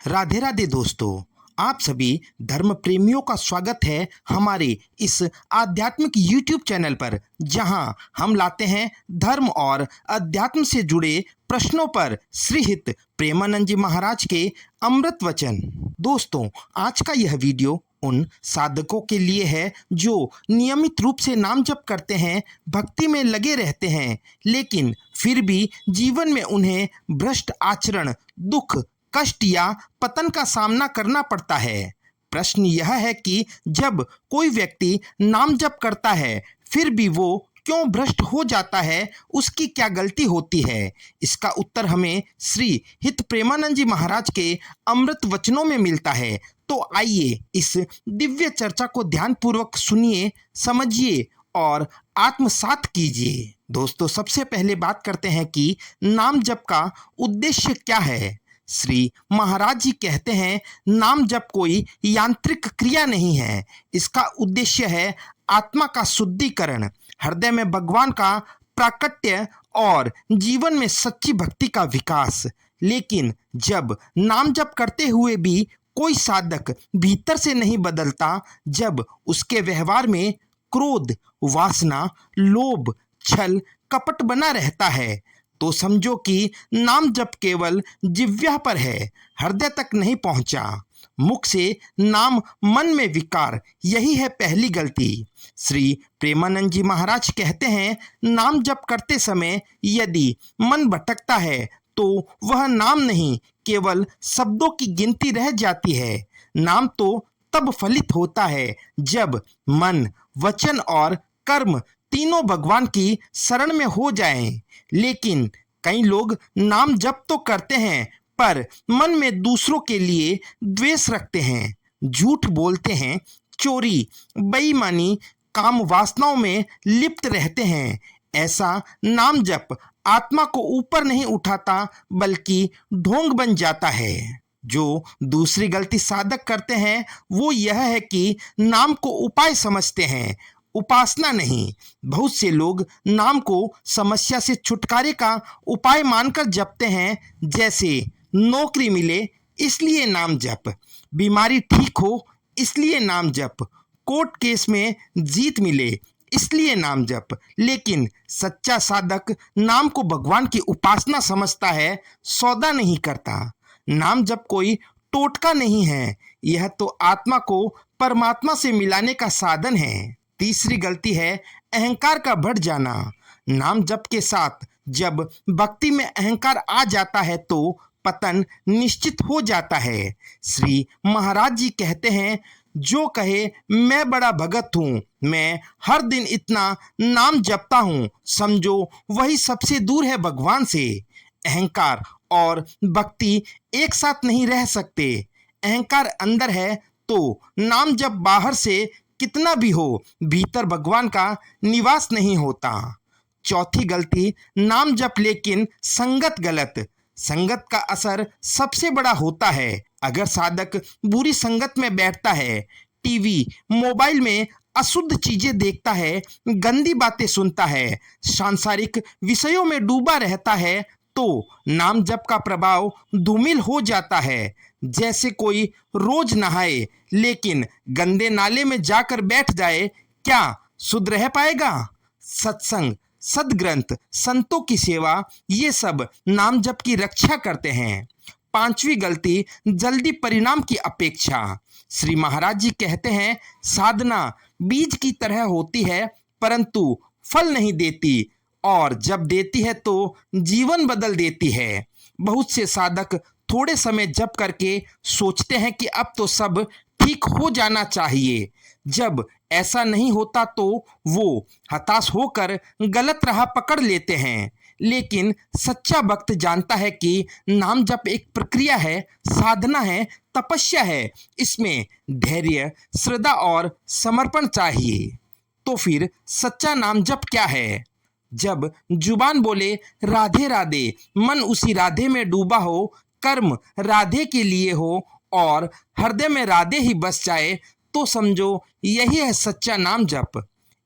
राधे राधे दोस्तों। आप सभी धर्म प्रेमियों का स्वागत है हमारे इस आध्यात्मिक YouTube चैनल पर, जहां हम लाते हैं धर्म और अध्यात्म से जुड़े प्रश्नों पर श्री हित प्रेमानंद जी महाराज के अमृत वचन। दोस्तों, आज का यह वीडियो उन साधकों के लिए है जो नियमित रूप से नाम जप करते हैं, भक्ति में लगे रहते हैं, लेकिन फिर भी जीवन में उन्हें भ्रष्ट आचरण, दुख, कष्ट या पतन का सामना करना पड़ता है। प्रश्न यह है कि जब कोई व्यक्ति नाम जप करता है फिर भी वो क्यों भ्रष्ट हो जाता है, उसकी क्या गलती होती है? इसका उत्तर हमें श्री हित प्रेमानंद जी महाराज के अमृत वचनों में मिलता है। तो आइए इस दिव्य चर्चा को ध्यानपूर्वक सुनिए, समझिए और आत्मसात कीजिए। दोस्तों, सबसे पहले बात करते हैं कि नाम जप का उद्देश्य क्या है। श्री महाराज जी कहते हैं, नाम जप कोई यांत्रिक क्रिया नहीं है। इसका उद्देश्य है आत्मा का शुद्धिकरण, हृदय में भगवान का प्राकट्य और जीवन में सच्ची भक्ति का विकास। लेकिन जब नाम जप करते हुए भी कोई साधक भीतर से नहीं बदलता, जब उसके व्यवहार में क्रोध, वासना, लोभ, छल, कपट बना रहता है, तो समझो कि नाम जप केवल जिह्वा पर है, हृदय तक नहीं पहुंचा। मुख से नाम, मन में विकार, यही है पहली गलती। श्री प्रेमानंद जी महाराज कहते हैं, नाम जप करते समय यदि मन भटकता है तो वह नाम नहीं, केवल शब्दों की गिनती रह जाती है। नाम तो तब फलित होता है जब मन, वचन और कर्म तीनों भगवान की शरण में हो जाएं। लेकिन कई लोग नाम जप तो करते हैं पर मन में दूसरों के लिए द्वेष रखते हैं, झूठ बोलते हैं, चोरी, बेईमानी, काम वासनाओं में लिप्त रहते हैं। ऐसा नाम जप आत्मा को ऊपर नहीं उठाता बल्कि ढोंग बन जाता है। जो दूसरी गलती साधक करते हैं वो यह है कि नाम को उपाय समझते हैं, उपासना नहीं। बहुत से लोग नाम को समस्या से छुटकारे का उपाय मानकर जपते हैं, जैसे नौकरी मिले इसलिए नाम जप, बीमारी ठीक हो इसलिए नाम जप, कोर्ट केस में जीत मिले इसलिए नाम जप। लेकिन सच्चा साधक नाम को भगवान की उपासना समझता है, सौदा नहीं करता। नाम जप कोई टोटका नहीं है, यह तो आत्मा को परमात्मा से मिलाने का साधन है। तीसरी गलती है अहंकार का बढ़ जाना। नाम जप के साथ जब भक्ति में अहंकार आ जाता है तो पतन निश्चित हो जाता है। श्री महाराज जी कहते हैं, जो कहे मैं बड़ा भगत हूँ, मैं हर दिन इतना नाम जपता हूँ, समझो वही सबसे दूर है भगवान से। अहंकार और भक्ति एक साथ नहीं रह सकते। अहंकार अंदर है तो नाम जप बाहर से कितना भी हो, भीतर भगवान का निवास नहीं होता। चौथी गलती नाम जप लेकिन संगत गलत। संगत का असर सबसे बड़ा होता है। अगर साधक बुरी संगत में बैठता है, टीवी, मोबाइल में अशुद्ध चीजें देखता है, गंदी बातें सुनता है, सांसारिक विषयों में डूबा रहता है, तो नाम जप का प्रभाव धूमिल हो जाता है। जैसे कोई रोज नहाए लेकिन गंदे नाले में जाकर बैठ जाए, क्या शुद्ध रह पाएगा? सत्संग, सद्ग्रंथ, संतों की सेवा, ये सब नाम जप की रक्षा करते हैं। पांचवी गलती जल्दी परिणाम की अपेक्षा। श्री महाराज जी कहते हैं, साधना बीज की तरह होती है परंतु फल नहीं देती, और जब देती है तो जीवन बदल देती है। बहुत से साधक थोड़े समय जप करके सोचते हैं कि अब तो सब ठीक हो जाना चाहिए। जब ऐसा नहीं होता तो वो हताश होकर गलत राह पकड़ लेते हैं। लेकिन सच्चा भक्त जानता है कि नाम जप एक प्रक्रिया है, साधना है, तपस्या है। इसमें धैर्य, श्रद्धा और समर्पण चाहिए। तो फिर सच्चा नाम जप क्या है? जब जुबान बोले राधे राधे, मन उसी राधे में डूबा हो, कर्म राधे के लिए हो और हृदय में राधे ही बस जाए, तो समझो यही है सच्चा नाम जप।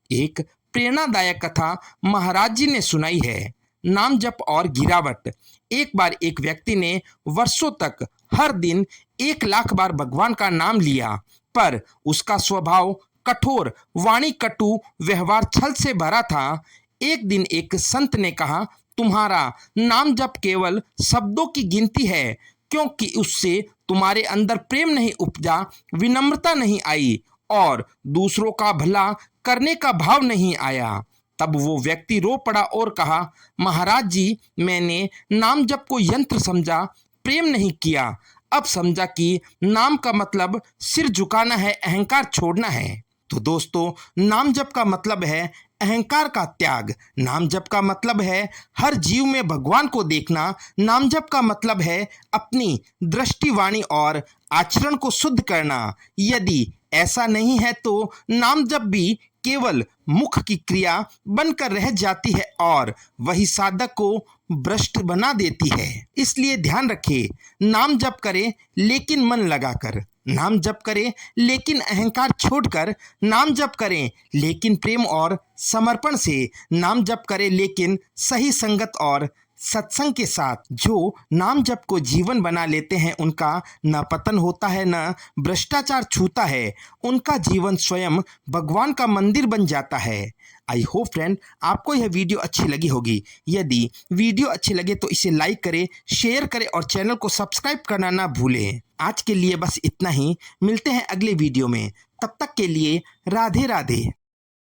एक प्रेरणादायक कथा महाराज जी ने सुनाई है, नाम जप और गिरावट। एक बार एक व्यक्ति ने वर्षों तक हर दिन 1,00,000 बार भगवान का नाम लिया, पर उसका स्वभाव कठोर, वाणी कटु, व्यवहार छल से भरा था। एक दिन एक संत ने कहा, तुम्हारा नाम जप केवल शब्दों की गिनती है, क्योंकि उससे तुम्हारे अंदर प्रेम नहीं उपजा, विनम्रता नहीं आई और दूसरों का भला करने का भाव नहीं आया। तब वो व्यक्ति रो पड़ा और कहा, महाराज जी, मैंने नाम जप को यंत्र समझा, प्रेम नहीं किया। अब समझा कि नाम का मतलब सिर झुकाना है, अहंकार छोड़ना है। तो दोस्तों, नाम जप का मतलब है अहंकार का त्याग। नाम जप का मतलब है हर जीव में भगवान को देखना। नाम जप का मतलब है अपनी दृष्टि, वाणी और आचरण को शुद्ध करना। यदि ऐसा नहीं है तो नाम जप भी केवल मुख की क्रिया बनकर रह जाती है और वही साधक को भ्रष्ट बना देती है। इसलिए ध्यान रखें, नाम जप करें लेकिन मन लगाकर, नाम जप करें लेकिन अहंकार छोड़कर, नाम जप करें लेकिन प्रेम और समर्पण से, नाम जप करें लेकिन सही संगत और सत्संग के साथ। जो नाम जप को जीवन बना लेते हैं उनका न पतन होता है, न भ्रष्टाचार छूता है। उनका जीवन स्वयं भगवान का मंदिर बन जाता है। आई होप फ्रेंड, आपको यह वीडियो अच्छी लगी होगी। यदि वीडियो अच्छी लगे तो इसे लाइक करें, शेयर करें और चैनल को सब्सक्राइब करना ना भूलें। आज के लिए बस इतना ही। मिलते हैं अगले वीडियो में। तब तक के लिए राधे राधे।